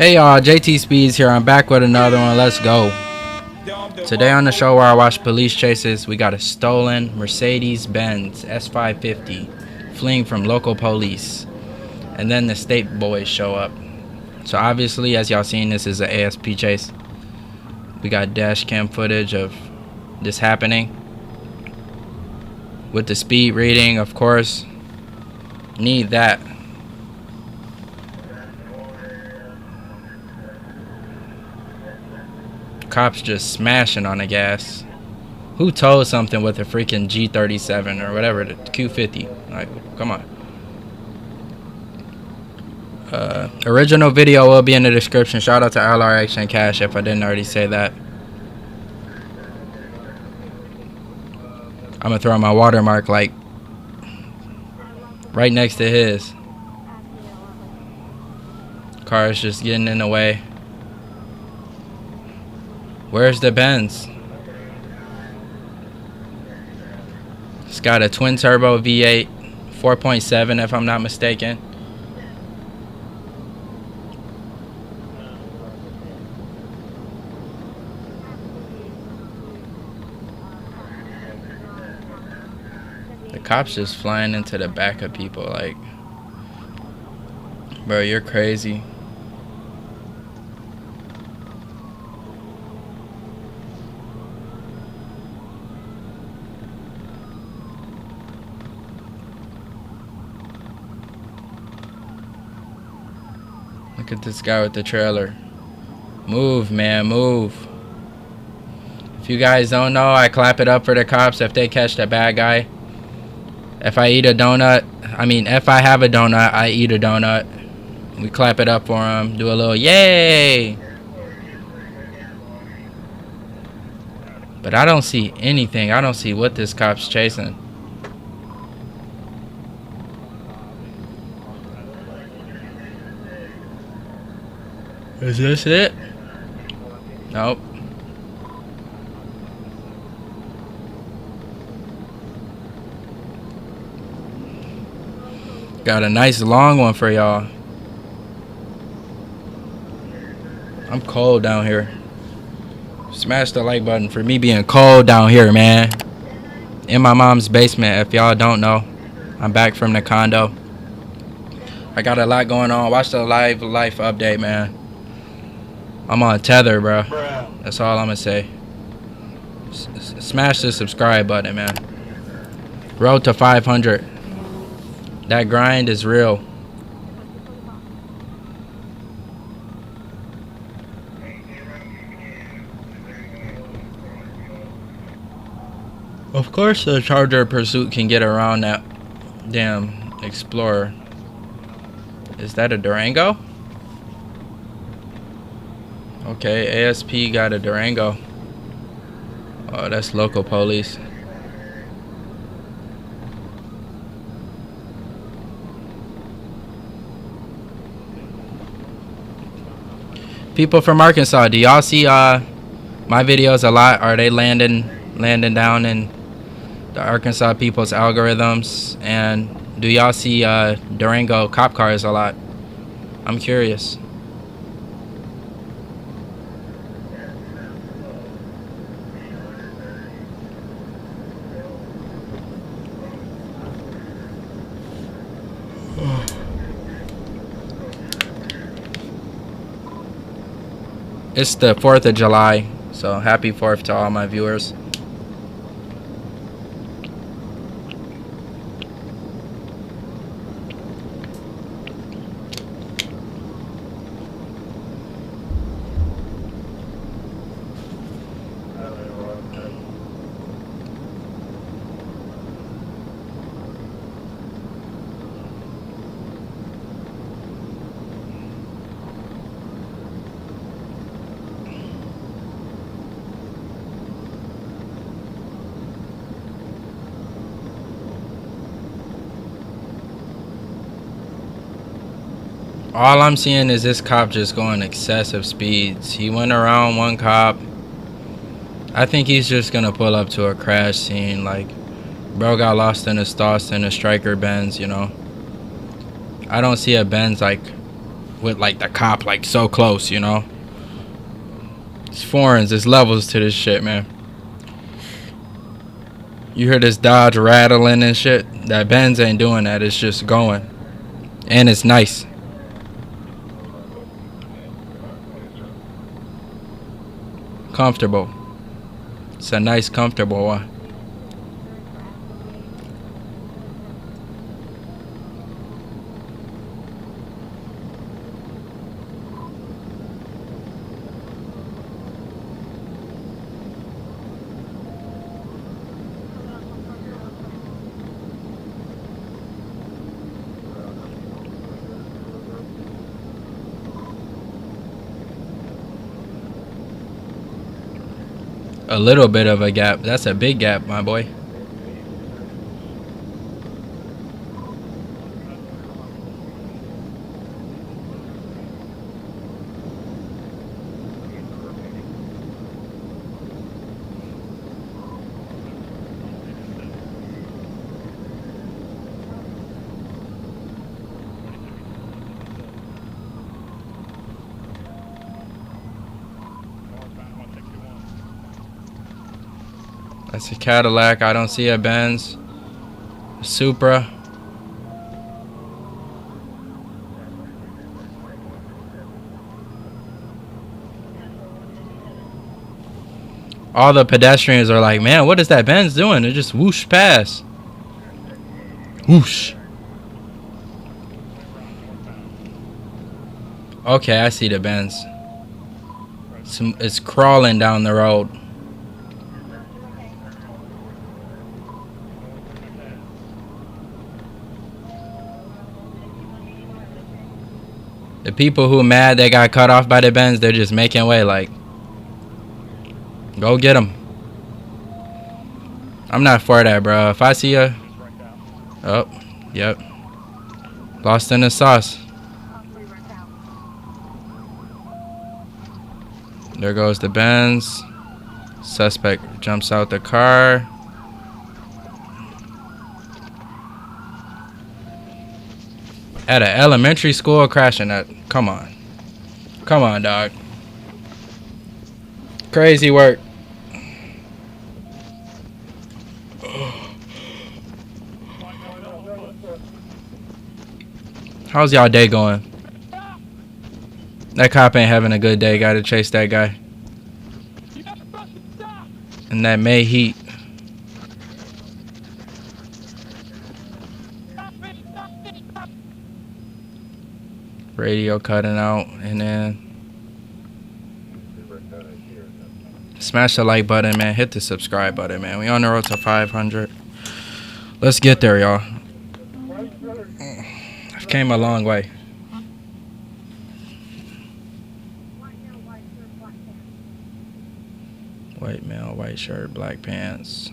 Hey y'all, JTSpeeds here. I'm back with another one. Let's go. Today on the show where I watch police chases, we got a stolen Mercedes-Benz S550 fleeing from local police. And then the state boys show up. So obviously, as y'all seen, this is an ASP chase. We got dash cam footage of this happening. With the speed reading, of course. Need that. Cops just smashing on the gas. Who towed something with a freaking G37 or whatever, the Q50? Like, come on. Original video will be in the description. Shout out to LR Action Cash if I didn't already say that. I'm gonna throw my watermark like right next to his. Car is just getting in the way. Where's the Benz? It's got a twin turbo V8, 4.7 if I'm not mistaken. The cops just flying into the back of people like, bro, you're crazy. Look at this guy with the trailer. Move, man, move. If you guys don't know, I clap it up for the cops if they catch the bad guy. If I eat a donut, if I have a donut, I eat a donut. We clap it up for him. Do a little yay. But I don't see anything. I don't see what this cop's chasing. Is this it? Nope. Got a nice long one for y'all. I'm cold down here. Smash the like button for me being cold down here, man. In my mom's basement, if y'all don't know. I'm back from the condo. I got a lot going on. Watch the life update, man. I'm on tether, bro. That's all I'm gonna say. Smash the subscribe button, man. Road to 500. That grind is real. Of course, the Charger Pursuit can get around that damn Explorer. Is that a Durango? Okay, ASP got a Durango. Oh, that's local police. People from Arkansas, do y'all see my videos a lot? Are they landing down in the Arkansas people's algorithms? And do y'all see Durango cop cars a lot? I'm curious. It's the 4th of July, so happy 4th to all my viewers. All I'm seeing is this cop just going excessive speeds. He went around one cop. I think he's just gonna pull up to a crash scene. Like, bro got lost in his thoughts in a striker Benz, you know. I don't see a Benz like with like the cop like so close, you know. It's foreigns, there's levels to this shit, man. You hear this Dodge rattling and shit. That Benz ain't doing that, it's just going. And it's nice. Comfortable. It's a nice comfortable one. A little bit of a gap. That's a big gap, my boy. That's a Cadillac. I don't see a Benz. A Supra. All the pedestrians are like, man, what is that Benz doing? It just whoosh past. Whoosh. Okay, I see the Benz. It's crawling down the road. The people who are mad they got cut off by the Benz, they're just making way like, go get them. I'm not for that, bro. If I see a... Oh, yep. Lost in the sauce. There goes the Benz. Suspect jumps out the car. At an elementary school crashing that. Come on. Come on, dog. Crazy work. How's y'all day going? That cop ain't having a good day. Gotta chase that guy. In that May heat. Radio cutting out, and then smash the like button, man. Hit the subscribe button, man. We on the road to 500. Let's get there, y'all. I've came a long way. White male, white shirt, black pants.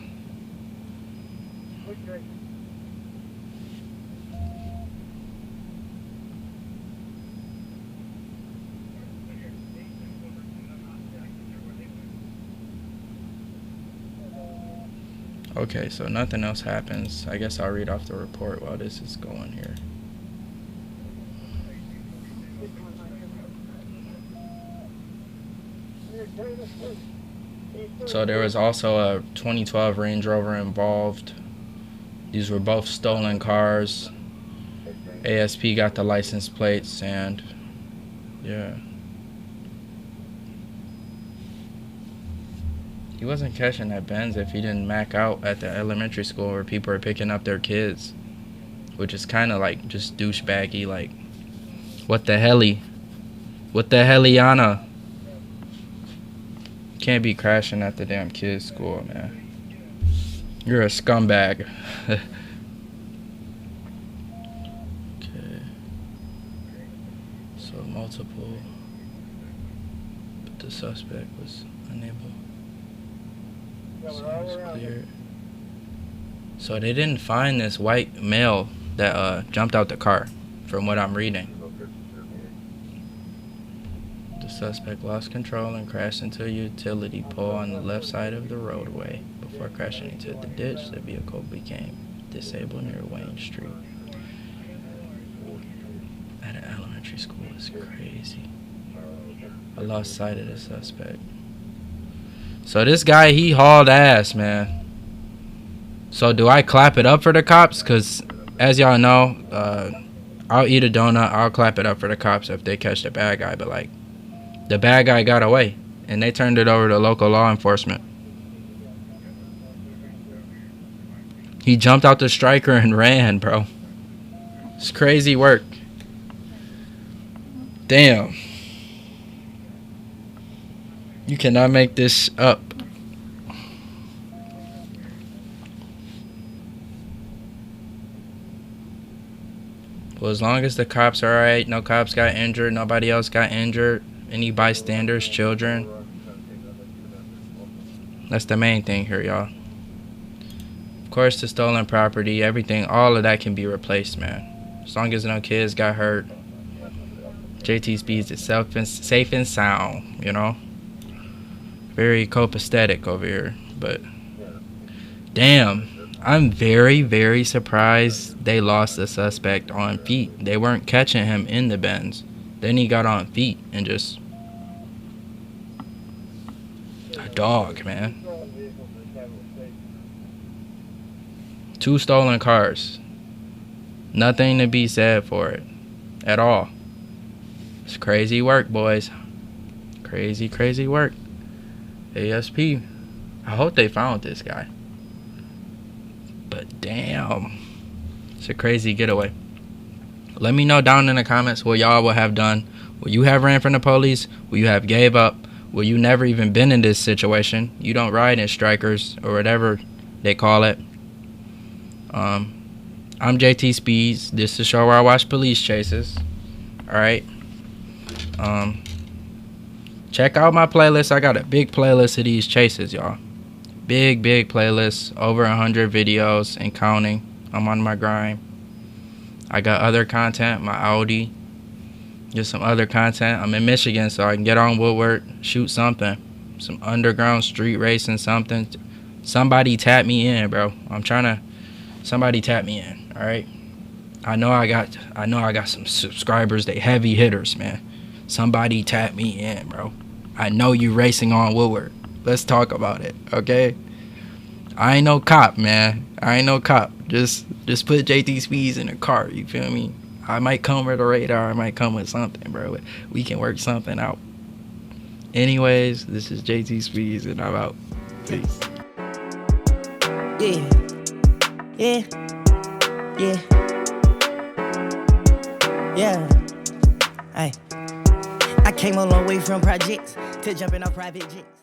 Okay, so nothing else happens. I guess I'll read off the report while this is going here. So there was also a 2012 Range Rover involved. These were both stolen cars. ASP got the license plates, and yeah. He wasn't catching that Benz if he didn't mac out at the elementary school where people are picking up their kids. Which is kind of like just douchebaggy, like, what the helly? What the helliana? Can't be crashing at the damn kids' school, man. You're a scumbag. Okay. So multiple, but the suspect was unable. So clear. So they didn't find this white male that jumped out the car, from what I'm reading. The suspect lost control and crashed into a utility pole on the left side of the roadway. Before crashing into the ditch, the vehicle became disabled near Wayne Street. At an elementary school is Crazy. I lost sight of the suspect. So this guy, he hauled ass, man. So do I clap it up for the cops? Because as y'all know, I'll eat a donut. I'll clap it up for the cops if they catch the bad guy. But, like, the bad guy got away, and they turned it over to local law enforcement. He jumped out the striker and ran, bro. It's crazy work. Damn. You cannot make this up. Well, as long as the cops are alright, no cops got injured, nobody else got injured, any bystanders, children. That's the main thing here, y'all. Of course, the stolen property, everything, all of that can be replaced, man. As long as no kids got hurt. JTSpeeds is safe and sound, you know. Very copacetic over here, but damn. I'm very, very surprised they lost the suspect on feet. They weren't catching him in the Benz. Then he got on feet and just... a dog, man. 2 stolen cars. Nothing to be said for it. At all. It's crazy work, boys. Crazy, crazy work. ASP. I hope they found this guy. But damn, it's a crazy getaway. Let me know down in the comments what y'all would have done. Will you have ran from the police? Will you have gave up? Will you never even been in this situation? You don't ride in strikers or whatever they call it. I'm JTSpeeds. This is the show where I watch police chases. Alright. Check out my playlist. I got a big playlist of these chases, y'all. Big playlist, over 100 videos and counting. I'm on my grind. I got other content, my Audi, just some other content. I'm in Michigan, so I can get on Woodward, shoot something, some underground street racing, something. Somebody tap me in, bro. Somebody tap me in. All right. I know I got some subscribers. They heavy hitters, man. Somebody tap me in, bro. I know you racing on Woodward. Let's talk about it, okay? I ain't no cop, man. I ain't no cop. Just put JTSpeeds in a car, you feel me? I might come with a radar. I might come with something, bro. We can work something out. Anyways, this is JTSpeeds, and I'm out. Peace. Yeah. Hey. I came a long way from projects to jumping off private jets.